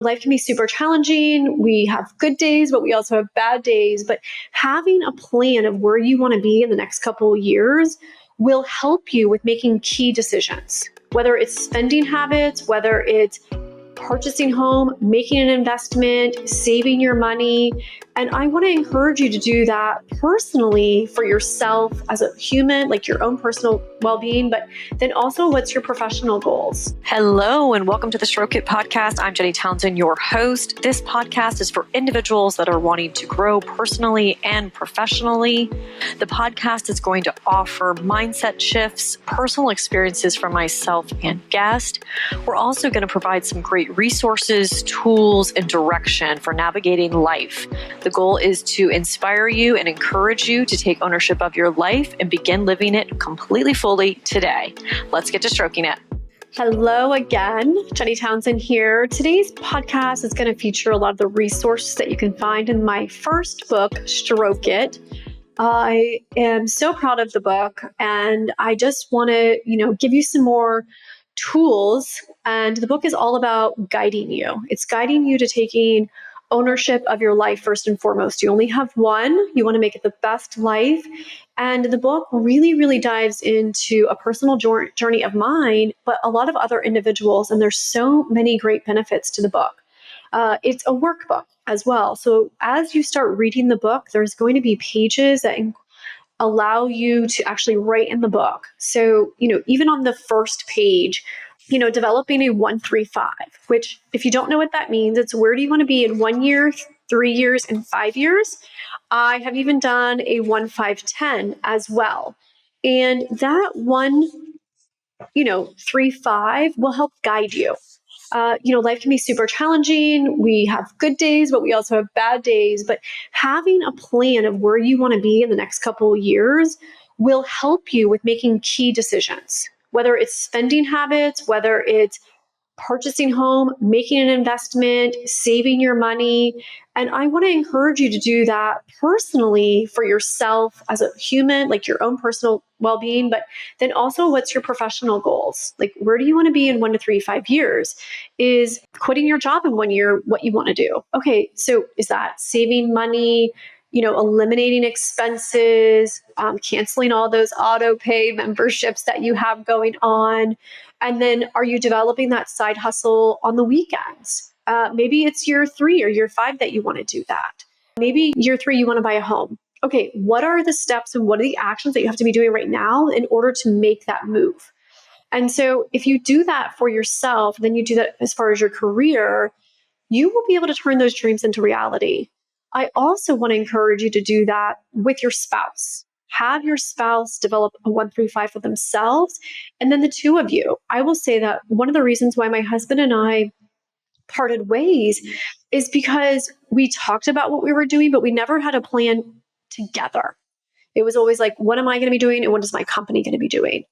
Life can be super challenging. We have good days, but we also have bad days. But having a plan of where you want to be in the next couple of years will help you with making key decisions, whether it's spending habits, whether it's purchasing home, making an investment, saving your money. And I want to encourage you to do that personally for yourself as a human, like your own personal well-being, but then also what's your professional goals. Hello, and welcome to the Stroke It podcast. I'm Alday Townsend, your host. This podcast is for individuals that are wanting to grow personally and professionally. The podcast is going to offer mindset shifts, personal experiences from myself and guest. We're also going to provide some great resources, tools, and direction for navigating life. The goal is to inspire you and encourage you to take ownership of your life and begin living it completely fully today. Let's get to stroking it. Hello again, Alday Townsend here. Today's podcast is going to feature a lot of the resources that you can find in my first book, Stroke It. I am so proud of the book, and I just want to, give you some more tools. And the book is all about guiding you. It's guiding you to taking ownership of your life first and foremost. You only have one. You want to make it the best life. And the book really, really dives into a personal journey of mine, but a lot of other individuals. And there's so many great benefits to the book. It's a workbook as well. So as you start reading the book, there's going to be pages that allow you to actually write in the book. So, even on the first page, developing a 1-3-5, which if you don't know what that means, it's where do you want to be in 1 year, 3 years, and 5 years. I have even done a 1-5-10 as well. And that 1-3-5 will help guide you. Life can be super challenging. We have good days, but we also have bad days. But having a plan of where you want to be in the next couple of years will help you with making key decisions, whether it's spending habits, whether it's purchasing home, making an investment, saving your money. And I want to encourage you to do that personally for yourself as a human, like your own personal well-being, but then also what's your professional goals? Like, where do you want to be in 1-3-5 years? Is quitting your job in 1 year what you want to do? Okay, so is that saving money, eliminating expenses, canceling all those auto pay memberships that you have going on? And then are you developing that side hustle on the weekends? Maybe it's year 3 or year 5 that you want to do that. Maybe year 3, you want to buy a home. Okay, what are the steps and what are the actions that you have to be doing right now in order to make that move? And so if you do that for yourself, then you do that as far as your career, you will be able to turn those dreams into reality. I also want to encourage you to do that with your spouse. Have your spouse develop a 1-3-5 for themselves, and then the two of you. I will say that one of the reasons why my husband and I parted ways is because we talked about what we were doing, but we never had a plan together. It was always like, what am I going to be doing, and what is my company going to be doing?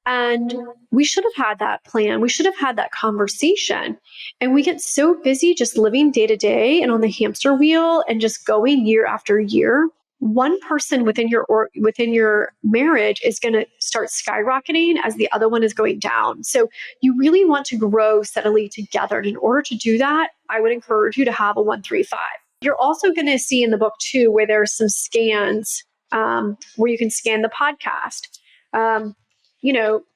And we should have had that plan. We should have had that conversation. And we get so busy just living day to day and on the hamster wheel and just going year after year. One person within your marriage is going to start skyrocketing as the other one is going down. So you really want to grow steadily together. And in order to do that, I would encourage you to have a 1-3-5. You're also going to see in the book too, where there's some scans where you can scan the podcast.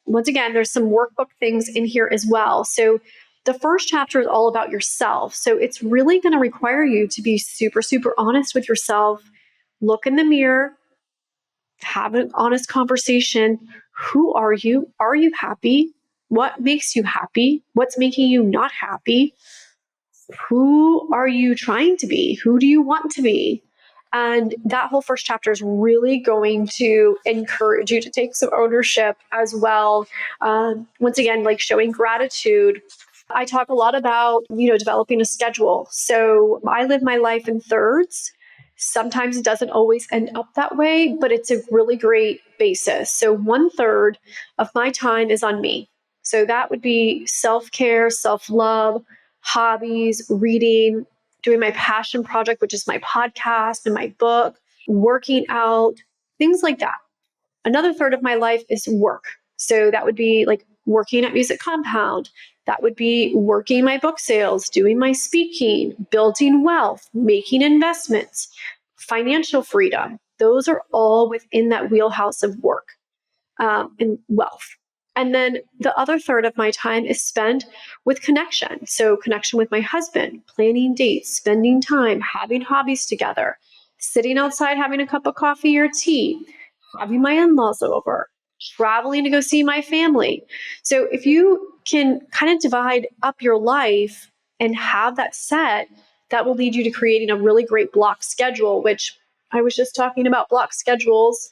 Once again, there's some workbook things in here as well. So the first chapter is all about yourself. So it's really going to require you to be super, super honest with yourself. Look in the mirror, have an honest conversation. Who are you? Are you happy? What makes you happy? What's making you not happy? Who are you trying to be? Who do you want to be? And that whole first chapter is really going to encourage you to take some ownership as well. Once again, like showing gratitude. I talk a lot about, developing a schedule. So I live my life in thirds. Sometimes it doesn't always end up that way, but it's a really great basis. So 1/3 of my time is on me. So that would be self-care, self-love, hobbies, reading, doing my passion project, which is my podcast and my book, working out, things like that. Another third of my life is work. So that would be like working at Music Compound. That would be working my book sales, doing my speaking, building wealth, making investments, financial freedom. Those are all within that wheelhouse of work and wealth. And then the other third of my time is spent with connection. So, connection with my husband, planning dates, spending time, having hobbies together, sitting outside having a cup of coffee or tea, having my in laws over, traveling to go see my family. So, if you can kind of divide up your life and have that set, that will lead you to creating a really great block schedule, which I was just talking about block schedules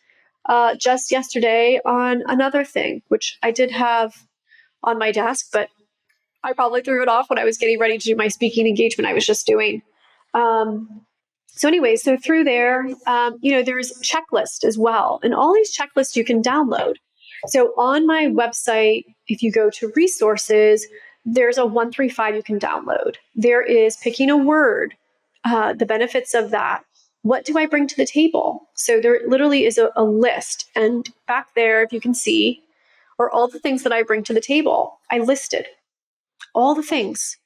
just yesterday on another thing, which I did have on my desk, but I probably threw it off when I was getting ready to do my speaking engagement I was just doing. So anyway, so through there, there's checklist as well. And all these checklists you can download. So on my website, if you go to resources, there's a 135 you can download. There is picking a word, the benefits of that. What do I bring to the table? So there literally is a list. And back there, if you can see, are all the things that I bring to the table. I listed all the things.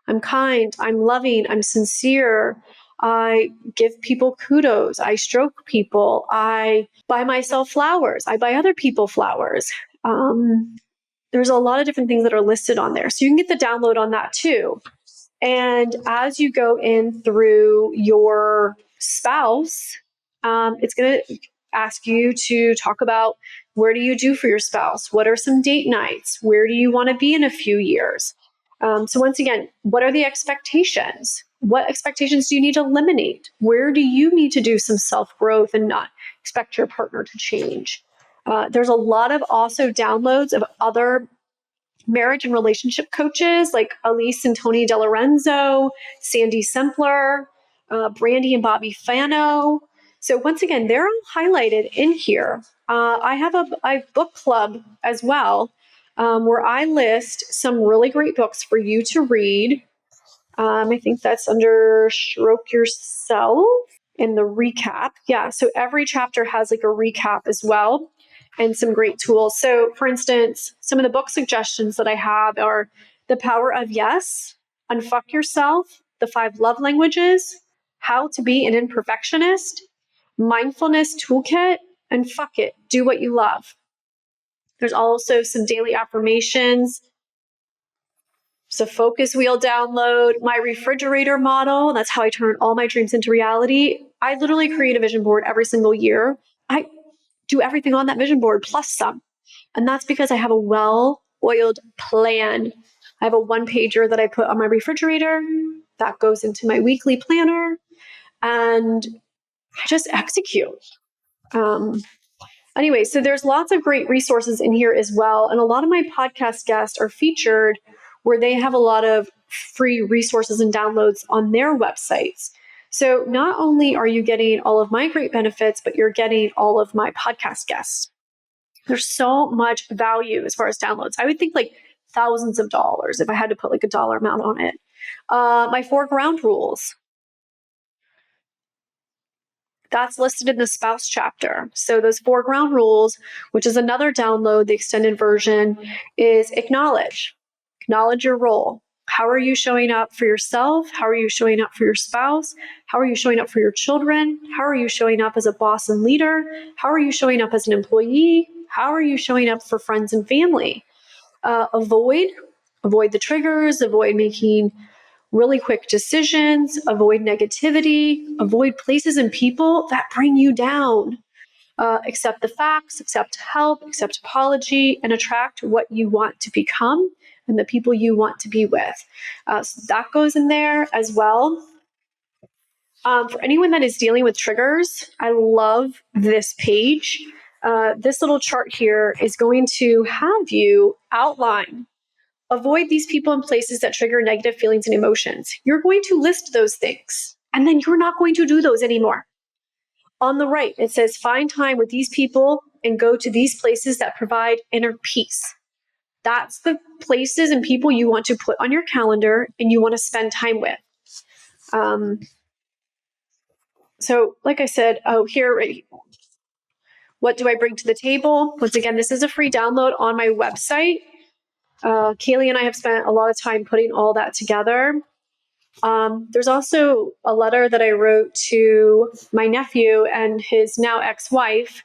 I'm kind, I'm loving, I'm sincere. I give people kudos. I stroke people. I buy myself flowers. I buy other people flowers. There's a lot of different things that are listed on there. So you can get the download on that too. And as you go in through your spouse, it's going to ask you to talk about where do you do for your spouse? What are some date nights? Where do you want to be in a few years? So once again, what are the expectations? What expectations do you need to eliminate? Where do you need to do some self-growth and not expect your partner to change? There's a lot of also downloads of other marriage and relationship coaches like Elise and Tony DeLorenzo, Sandy Sempler, Brandy and Bobby Fano. So once again, they're all highlighted in here. I have a book club as well, where I list some really great books for you to read. I think that's under Stroke Yourself in the recap. Yeah, so every chapter has like a recap as well and some great tools. So for instance, some of the book suggestions that I have are The Power of Yes, Unfuck Yourself, The 5 Love Languages, How to Be an Imperfectionist, Mindfulness Toolkit, and Fuck It, Do What You Love. There's also some daily affirmations. So focus wheel download, my refrigerator model. That's how I turn all my dreams into reality. I literally create a vision board every single year. I do everything on that vision board plus some. And that's because I have a well-oiled plan. I have a one-pager that I put on my refrigerator that goes into my weekly planner, and I just execute. Anyway, so there's lots of great resources in here as well. And a lot of my podcast guests are featured where they have a lot of free resources and downloads on their websites. So not only are you getting all of my great benefits, but you're getting all of my podcast guests. There's so much value as far as downloads. I would think like thousands of dollars if I had to put like a dollar amount on it. My 4 ground rules. That's listed in the spouse chapter. So those 4 ground rules, which is another download, the extended version, is acknowledge. Acknowledge your role. How are you showing up for yourself? How are you showing up for your spouse? How are you showing up for your children? How are you showing up as a boss and leader? How are you showing up as an employee? How are you showing up for friends and family? Avoid the triggers, avoid making really quick decisions, avoid negativity, avoid places and people that bring you down. Accept the facts, accept help, accept apology, and attract what you want to become and the people you want to be with. So that goes in there as well. For anyone that is dealing with triggers, I love this page. This little chart here is going to have you outline. Avoid these people and places that trigger negative feelings and emotions. You're going to list those things, and then you're not going to do those anymore. On the right, it says find time with these people and go to these places that provide inner peace. That's the places and people you want to put on your calendar and you want to spend time with. So like I said, what do I bring to the table? Once again, this is a free download on my website. Kaylee and I have spent a lot of time putting all that together. There's also a letter that I wrote to my nephew and his now ex-wife,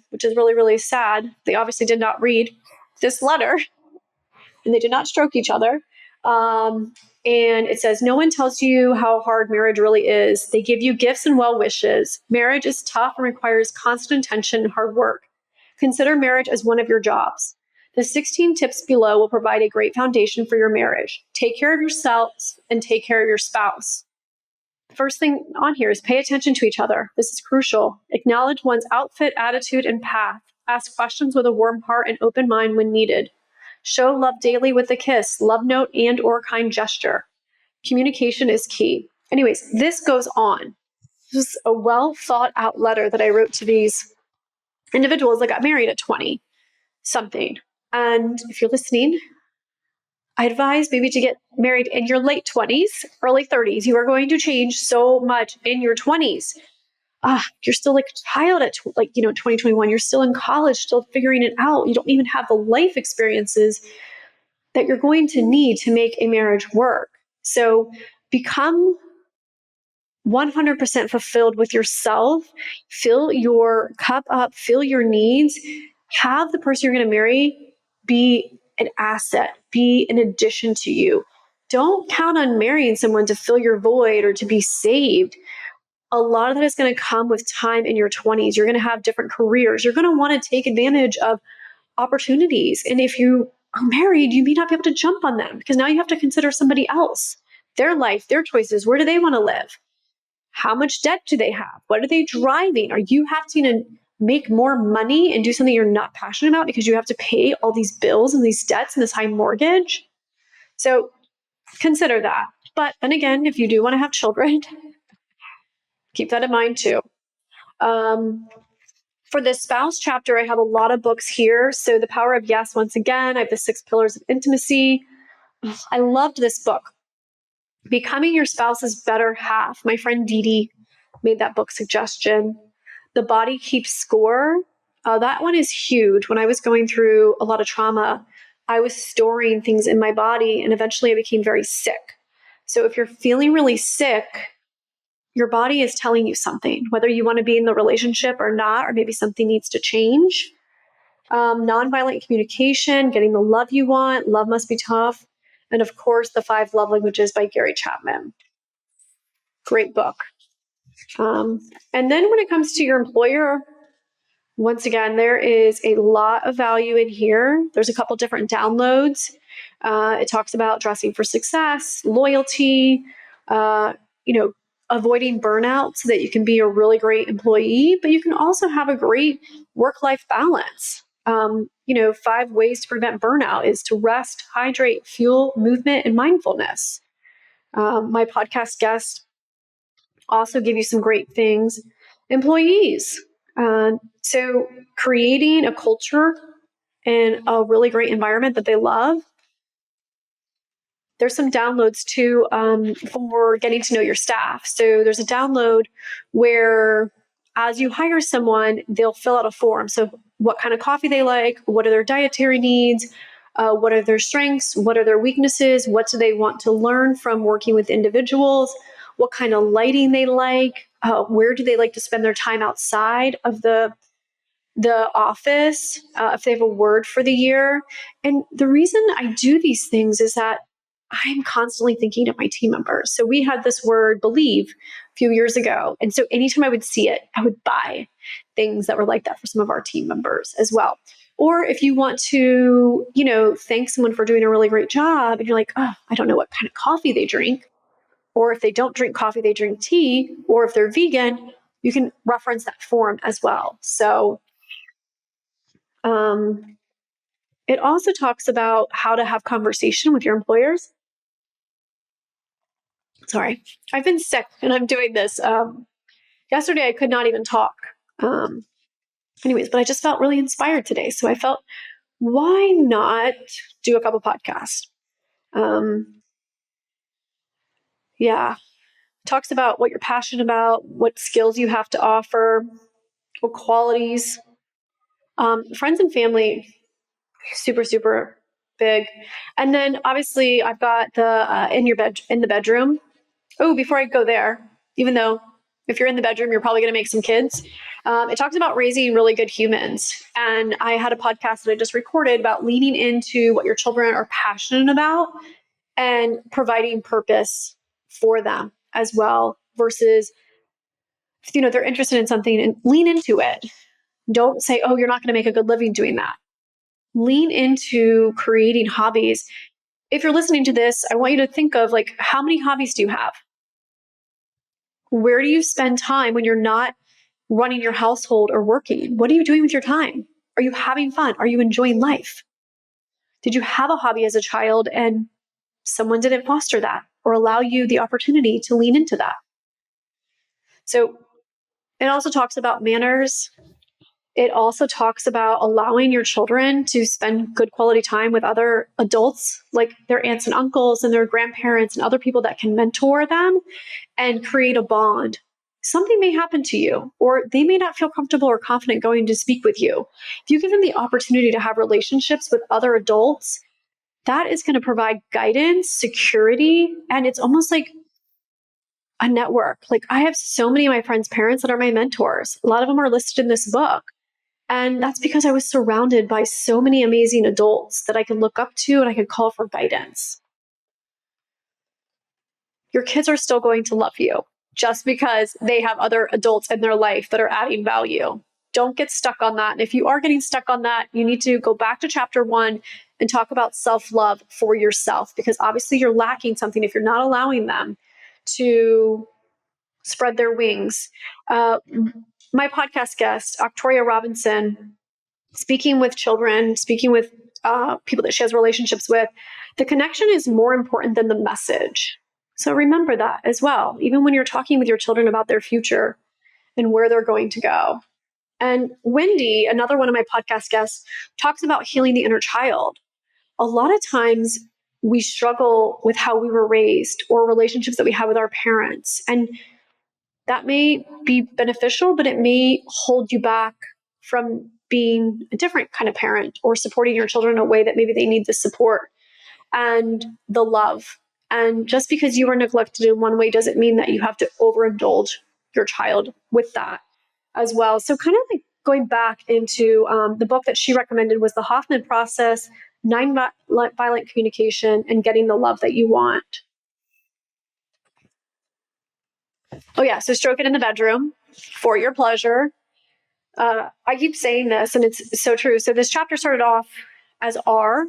which is really, really sad. They obviously did not read this letter and they did not stroke each other. And it says, no one tells you how hard marriage really is. They give you gifts and well wishes. Marriage is tough and requires constant attention and hard work. Consider marriage as one of your jobs. The 16 tips below will provide a great foundation for your marriage. Take care of yourself and take care of your spouse. First thing on here is pay attention to each other. This is crucial. Acknowledge one's outfit, attitude, and path. Ask questions with a warm heart and open mind when needed. Show love daily with a kiss, love note, and or kind gesture. Communication is key. Anyways, this goes on. This is a well thought out letter that I wrote to these individuals that got married at 20 something. And if you're listening, I advise maybe to get married in your late 20s, early 30s. You are going to change so much in your 20s. You're still like a child at 2021. You're still in college, still figuring it out. You don't even have the life experiences that you're going to need to make a marriage work. So become 100% fulfilled with yourself. Fill your cup up, fill your needs. Have the person you're going to marry be an asset, be an addition to you. Don't count on marrying someone to fill your void or to be saved. A lot of that is going to come with time in your 20s. You're going to have different careers. You're going to want to take advantage of opportunities. And if you are married, you may not be able to jump on them because now you have to consider somebody else, their life, their choices. Where do they want to live? How much debt do they have? What are they driving? Are you having to make more money and do something you're not passionate about because you have to pay all these bills and these debts and this high mortgage? So consider that. But then again, if you do want to have children, keep that in mind too. For the spouse chapter, I have a lot of books here. So The Power of Yes, once again, I have the 6 Pillars of Intimacy. I loved this book. Becoming Your Spouse's Better Half. My friend Dee Dee made that book suggestion. The Body Keeps Score. That one is huge. When I was going through a lot of trauma, I was storing things in my body and eventually I became very sick. So if you're feeling really sick, your body is telling you something, whether you want to be in the relationship or not, or maybe something needs to change. Nonviolent communication, getting the love you want, love must be tough. And of course, The 5 Love Languages by Gary Chapman. Great book. And then when it comes to your employer, once again, there is a lot of value in here. There's a couple different downloads. It talks about dressing for success, loyalty, avoiding burnout so that you can be a really great employee, but you can also have a great work-life balance. 5 ways to prevent burnout is to rest, hydrate, fuel, movement, and mindfulness. My podcast guest also give you some great things. Employees. So creating a culture and a really great environment that they love. There's some downloads too for getting to know your staff. So there's a download where as you hire someone, they'll fill out a form. So what kind of coffee they like, what are their dietary needs, what are their strengths, what are their weaknesses, what do they want to learn from working with individuals, what kind of lighting they like, where do they like to spend their time outside of the office, if they have a word for the year. And the reason I do these things is that I'm constantly thinking of my team members. So we had this word believe a few years ago. And so anytime I would see it, I would buy things that were like that for some of our team members as well. Or if you want to, thank someone for doing a really great job and you're like, oh, I don't know what kind of coffee they drink. Or if they don't drink coffee, they drink tea. Or if they're vegan, you can reference that form as well. So it also talks about how to have conversation with your employers. Sorry, I've been sick and I'm doing this. Yesterday, I could not even talk. But I just felt really inspired today. So I felt, why not do a couple podcasts? Talks about what you're passionate about, what skills you have to offer, what qualities. Friends and family, super, super big. And then obviously I've got the in the bedroom. Oh, before I go there, even though if you're in the bedroom, you're probably going to make some kids. It talks about raising really good humans. And I had a podcast that I just recorded about leaning into what your children are passionate about and providing purpose for them as well versus, they're interested in something and lean into it. Don't say, oh, you're not going to make a good living doing that. Lean into creating hobbies. If you're listening to this, I want you to think of like, how many hobbies do you have? Where do you spend time when you're not running your household or working? What are you doing with your time? Are you having fun? Are you enjoying life? Did you have a hobby as a child and someone didn't foster that or allow you the opportunity to lean into that? So it also talks about manners. It also talks about allowing your children to spend good quality time with other adults, like their aunts and uncles and their grandparents and other people that can mentor them and create a bond. Something may happen to you, or they may not feel comfortable or confident going to speak with you. If you give them the opportunity to have relationships with other adults, that is going to provide guidance, security, and it's almost like a network. Like I have so many of my friends' parents that are my mentors. A lot of them are listed in this book. And that's because I was surrounded by so many amazing adults that I could look up to and I could call for guidance. Your kids are still going to love you just because they have other adults in their life that are adding value. Don't get stuck on that. And if you are getting stuck on that, you need to go back to chapter 1 and talk about self-love for yourself, because obviously you're lacking something if you're not allowing them to spread their wings. My podcast guest, Octoria Robinson, speaking with children, speaking with people that she has relationships with, the connection is more important than the message. So remember that as well, even when you're talking with your children about their future and where they're going to go. And Wendy, another one of my podcast guests, talks about healing the inner child. A lot of times we struggle with how we were raised or relationships that we have with our parents. And that may be beneficial, but it may hold you back from being a different kind of parent or supporting your children in a way that maybe they need the support and the love. And just because you were neglected in one way doesn't mean that you have to overindulge your child with that as well. So kind of like going back into the book that she recommended was the Hoffman Process, Nonviolent Communication, and Getting the Love That You Want. Oh yeah, so stroke it in the bedroom for your pleasure. I keep saying this, and it's so true. So this chapter started off as R.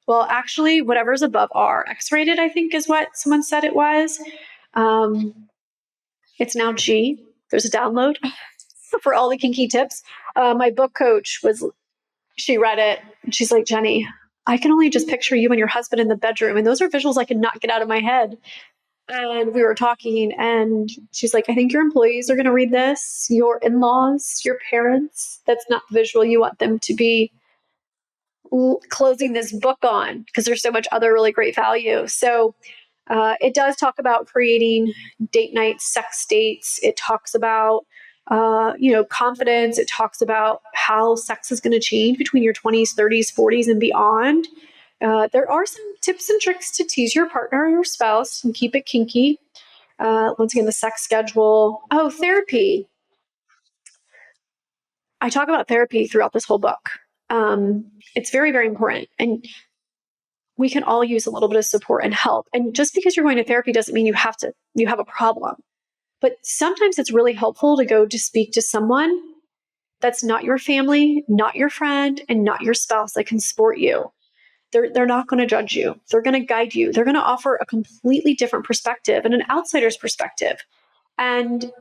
Well, actually, whatever's above R, X-rated, I think is what someone said it was. It's now G. There's a download for all the kinky tips. My book coach she read it, and she's like, Jenny, I can only just picture you and your husband in the bedroom, and those are visuals I cannot get out of my head. And we were talking, and she's like, I think your employees are going to read this, your in-laws, your parents. That's not the visual you want them to be closing this book on, because there's so much other really great value. So it does talk about creating date nights, sex dates. It talks about, confidence. It talks about how sex is going to change between your 20s, 30s, 40s, and beyond. There are some tips and tricks to tease your partner or your spouse and keep it kinky. Once again, the sex schedule. Oh, therapy. I talk about therapy throughout this whole book. It's very, very important. And we can all use a little bit of support and help. And just because you're going to therapy doesn't mean you have a problem. But sometimes it's really helpful to go to speak to someone that's not your family, not your friend, and not your spouse that can support you. They're not going to judge you. They're going to guide you. They're going to offer a completely different perspective and an outsider's perspective. And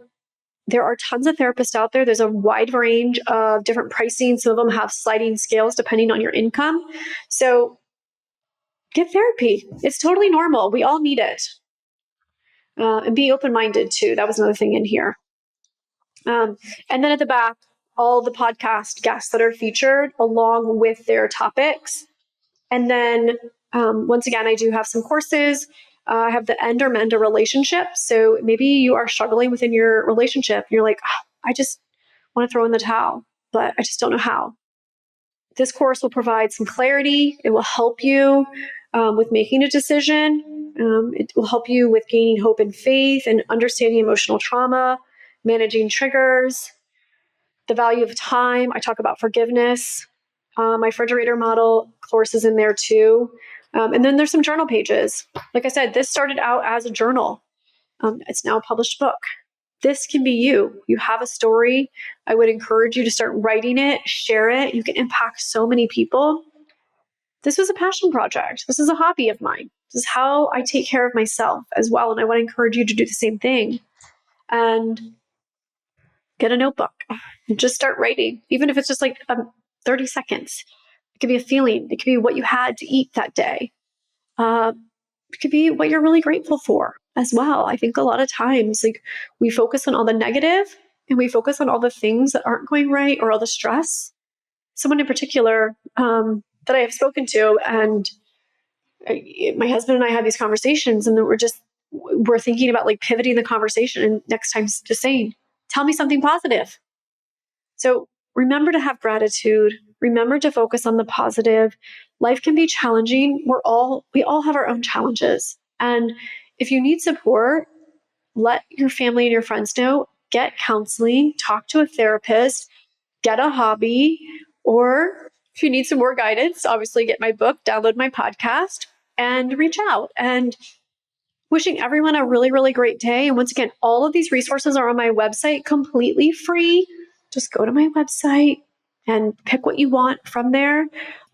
there are tons of therapists out there. There's a wide range of different pricing. Some of them have sliding scales depending on your income. So get therapy. It's totally normal. We all need it. And be open-minded too. That was another thing in here. And then at the back, all the podcast guests that are featured along with their topics. And then once again, I do have some courses. I have the End or Mend a Relationship. So maybe you are struggling within your relationship. You're like, I just want to throw in the towel, but I just don't know how. This course will provide some clarity. It will help you with making a decision. It will help you with gaining hope and faith and understanding emotional trauma, managing triggers, the value of time. I talk about forgiveness. My refrigerator model course is in there too. And then there's some journal pages. Like I said, this started out as a journal. It's now a published book. This can be you. You have a story. I would encourage you to start writing it, share it. You can impact so many people. This was a passion project. This is a hobby of mine. This is how I take care of myself as well. And I want to encourage you to do the same thing. And get a notebook and just start writing, even if it's just like 30 seconds. It could be a feeling. It could be what you had to eat that day. It could be what you're really grateful for as well. I think a lot of times, like, we focus on all the negative and we focus on all the things that aren't going right or all the stress. Someone in particular that I have spoken to, and my husband and I had these conversations, and we're thinking about like pivoting the conversation and next time just saying, tell me something positive. So remember to have gratitude. Remember to focus on the positive. Life can be challenging. We all have our own challenges. And if you need support, let your family and your friends know. Get counseling, talk to a therapist, get a hobby, or if you need some more guidance, obviously get my book, download my podcast, and reach out. And wishing everyone a really, really great day. And once again, all of these resources are on my website, completely free. Just go to my website and pick what you want from there.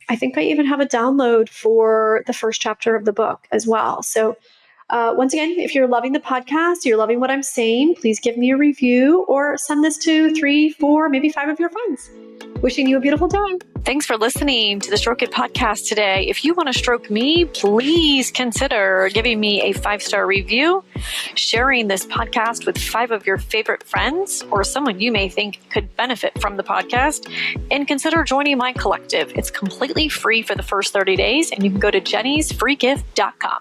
I think I even have a download for the first chapter of the book as well. So once again, if you're loving the podcast, you're loving what I'm saying, please give me a review or send this to 3, 4, maybe 5 of your friends. Wishing you a beautiful day. Thanks for listening to the Stroke It podcast today. If you want to stroke me, please consider giving me a 5-star review, sharing this podcast with 5 of your favorite friends or someone you may think could benefit from the podcast, and consider joining my collective. It's completely free for the first 30 days, and you can go to jennysfreegift.com.